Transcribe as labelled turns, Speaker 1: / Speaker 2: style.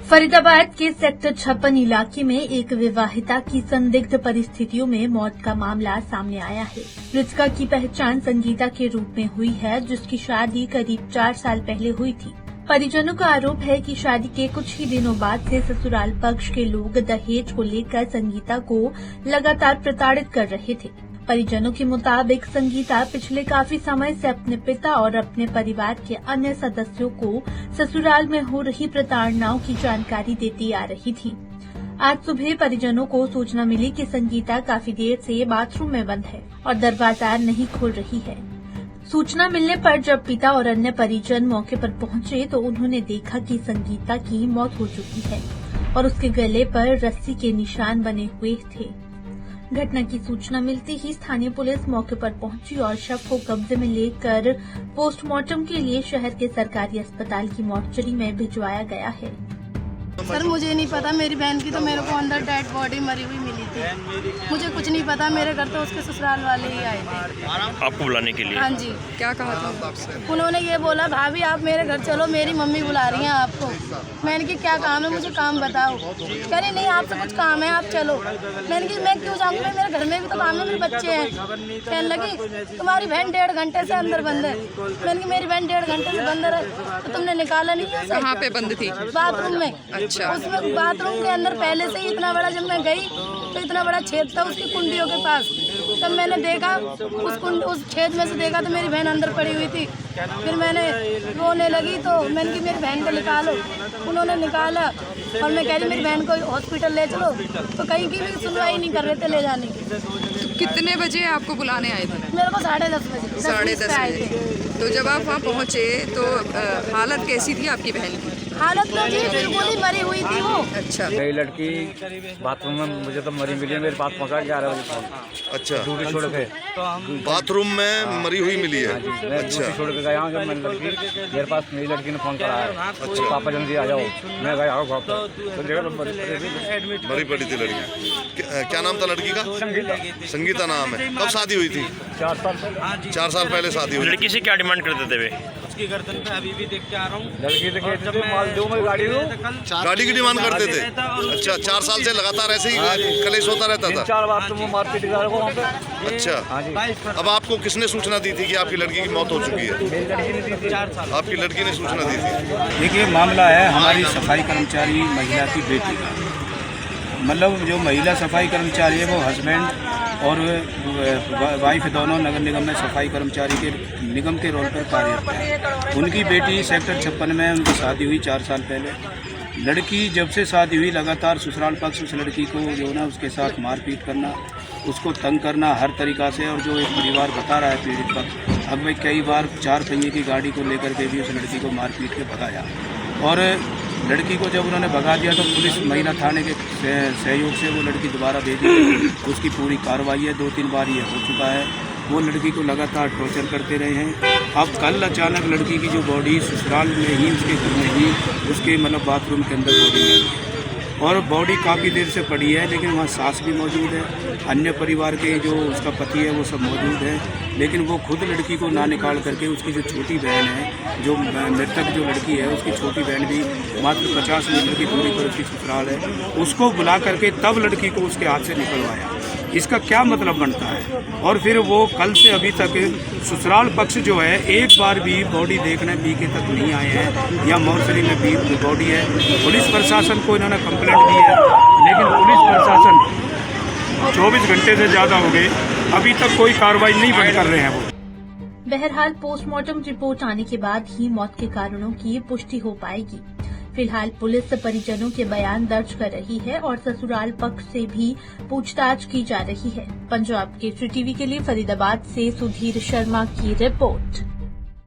Speaker 1: फरीदाबाद के सेक्टर 56 इलाके में एक विवाहिता की संदिग्ध परिस्थितियों में मौत का मामला सामने आया है। मृतका की पहचान संगीता के रूप में हुई है, जिसकी शादी करीब 4 साल पहले हुई थी। परिजनों का आरोप है कि शादी के कुछ ही दिनों बाद से ससुराल पक्ष के लोग दहेज को लेकर संगीता को लगातार प्रताड़ित कर रहे थे। परिजनों के मुताबिक संगीता पिछले काफी समय से अपने पिता और अपने परिवार के अन्य सदस्यों को ससुराल में हो रही प्रताड़नाओं की जानकारी देती आ रही थी। आज सुबह परिजनों को सूचना मिली कि संगीता काफी देर से बाथरूम में बंद है और दरवाजा नहीं खोल रही है। सूचना मिलने पर जब पिता और अन्य परिजन मौके पर पहुंचे तो उन्होंने देखा कि संगीता की मौत हो चुकी है और उसके गले पर रस्सी के निशान बने हुए थे। घटना की सूचना मिलते ही स्थानीय पुलिस मौके पर पहुंची और शव को कब्जे में लेकर पोस्टमार्टम के लिए शहर के सरकारी अस्पताल की मॉर्चरी में भिजवाया गया है।
Speaker 2: सर मुझे नहीं पता, मेरी बहन की तो मेरे को अंदर डेड बॉडी मरी हुई मिली थी। मुझे कुछ नहीं पता, मेरे घर तो उसके ससुराल वाले ही आए थे
Speaker 3: आपको बुलाने के लिए।
Speaker 2: हाँ जी।
Speaker 4: क्या कहा था आपसे?
Speaker 2: उन्होंने ये बोला, भाभी आप मेरे घर चलो, मेरी मम्मी बुला रही हैं आपको। मैंने कि क्या काम है, मुझे काम बताओ। कह रही नहीं आपसे कुछ काम है, आप चलो। मैंने कि मैं क्यों जाऊँगी, मेरे घर में भी तो काम है, मेरे बच्चे हैं। कहने लगी तुम्हारी बहन 1.5 घंटे से अंदर बंद है। मैंने कि मेरी बहन 1.5 घंटे से बंद है तो तुमने निकाला नहीं है?
Speaker 4: कहाँ पे बंद थी?
Speaker 2: बाथरूम में।
Speaker 4: अच्छा।
Speaker 2: उसमें बाथरूम के अंदर पहले से ही इतना बड़ा, जब मैं गई तो इतना बड़ा छेद था उसकी कुंडियों के पास। तब मैंने देखा उस छेद में से देखा तो मेरी बहन अंदर पड़ी हुई थी। फिर मैंने रोने लगी तो मैंने कि मेरी बहन को निकालो। उन्होंने निकाला और मैं कह रही मेरी बहन को हॉस्पिटल ले चलो, तो कहीं की भी सुनवाई नहीं कर रहे थे ले जाने की।
Speaker 4: तो कितने बजे आपको बुलाने आए थे?
Speaker 2: मेरे को 10:30 बजे।
Speaker 4: 10:30 बजे। तो जब आप वहाँ पहुँचे तो हालत कैसी थी आपकी बहन की?
Speaker 2: हालत तो जी बिल्कुल ही मरी हुई थी वो।
Speaker 4: अच्छा।
Speaker 5: मेरी लड़की बाथरूम में मुझे तो मरी मिली है, मेरे पास पहुंचा 11 बजे फोन।
Speaker 6: अच्छा।
Speaker 5: ड्यूटी छोड़ के
Speaker 6: बाथरूम में मरी हुई मिली है।
Speaker 5: मैं
Speaker 6: अच्छा।
Speaker 5: ड्यूटी छोड़ के गया हूँ, जब मेरी लड़की ने फोन करा है। अच्छा। पापा जल्दी आ जाओ। मैं गया हूँ
Speaker 6: मरी पड़ी थी लड़की। क्या नाम था लड़की का? संगीता नाम है। कब शादी हुई थी? 4 साल पहले शादी हुई।
Speaker 3: लड़की से क्या डिमांड करते थे वे?
Speaker 7: उसकी गर्दन पे अभी भी देख के आ रहा हूँ।
Speaker 5: लड़की से कहते थे माल दो, मैं गाड़ी दो।
Speaker 6: गाड़ी की डिमांड करते थे। अच्छा। 4 साल से लगातार ऐसे ही कलेश होता रहता था।
Speaker 5: 4 बार तुम मारपीट कर वहाँ पे।
Speaker 6: अच्छा। अब आपको किसने सूचना दी थी कि आपकी लड़की की मौत हो चुकी है? आपकी लड़की ने सूचना दी थी।
Speaker 8: देखिए मामला है हमारी सफाई कर्मचारी महिला की बेटी का। मतलब जो महिला सफाई कर्मचारी है वो हस्बैंड और वाइफ दोनों नगर निगम में सफाई कर्मचारी के निगम के रोल पर कार्यरत है। उनकी बेटी सेक्टर 56 में उनकी शादी हुई 4 साल पहले। लड़की जब से शादी हुई लगातार ससुराल पक्ष उस लड़की को जो ना उसके साथ मारपीट करना, उसको तंग करना हर तरीक़ा से। और जो एक परिवार बता रहा है पीड़ित पक्ष, अब मैं कई बार 4 पहिए की गाड़ी को लेकर के भी उस लड़की को मारपीट के भगाया। और लड़की को जब उन्होंने भगा दिया तो पुलिस महिला थाने के सहयोग से वो लड़की दोबारा भेजी गई। उसकी पूरी कार्रवाई है, 2-3 बार ये हो चुका है। वो लड़की को लगातार टॉर्चर करते रहे हैं। अब कल अचानक लड़की की जो बॉडी ससुराल में ही उसके घर में ही उसके मतलब बाथरूम के अंदर बॉडी मिली है और बॉडी काफ़ी देर से पड़ी है, लेकिन वहाँ सास भी मौजूद है, अन्य परिवार के जो उसका पति है वो सब मौजूद है। लेकिन वो खुद लड़की को ना निकाल करके उसकी जो छोटी बहन है, जो मृतक जो लड़की है उसकी छोटी बहन भी मात्र 50 मीटर की दूरी पर उसकी ससुराल है, उसको बुला करके तब लड़की को उसके हाथ से निकलवाया। इसका क्या मतलब बनता है? और फिर वो कल से अभी तक ससुराल पक्ष जो है एक बार भी बॉडी देखने बीके तक नहीं आए हैं, या मोर्चरी में भी बॉडी है। पुलिस प्रशासन को इन्होंने कंप्लेंट दी है, लेकिन पुलिस प्रशासन 24 घंटे से ज़्यादा हो गए, अभी तक कोई कार्रवाई नहीं बंद कर रहे हैं वो।
Speaker 1: बहरहाल पोस्टमार्टम रिपोर्ट आने के बाद ही मौत के कारणों की पुष्टि हो पाएगी। फिलहाल पुलिस परिजनों के बयान दर्ज कर रही है और ससुराल पक्ष से भी पूछताछ की जा रही है। पंजाब केसरी टीवी के लिए फरीदाबाद से सुधीर शर्मा की रिपोर्ट।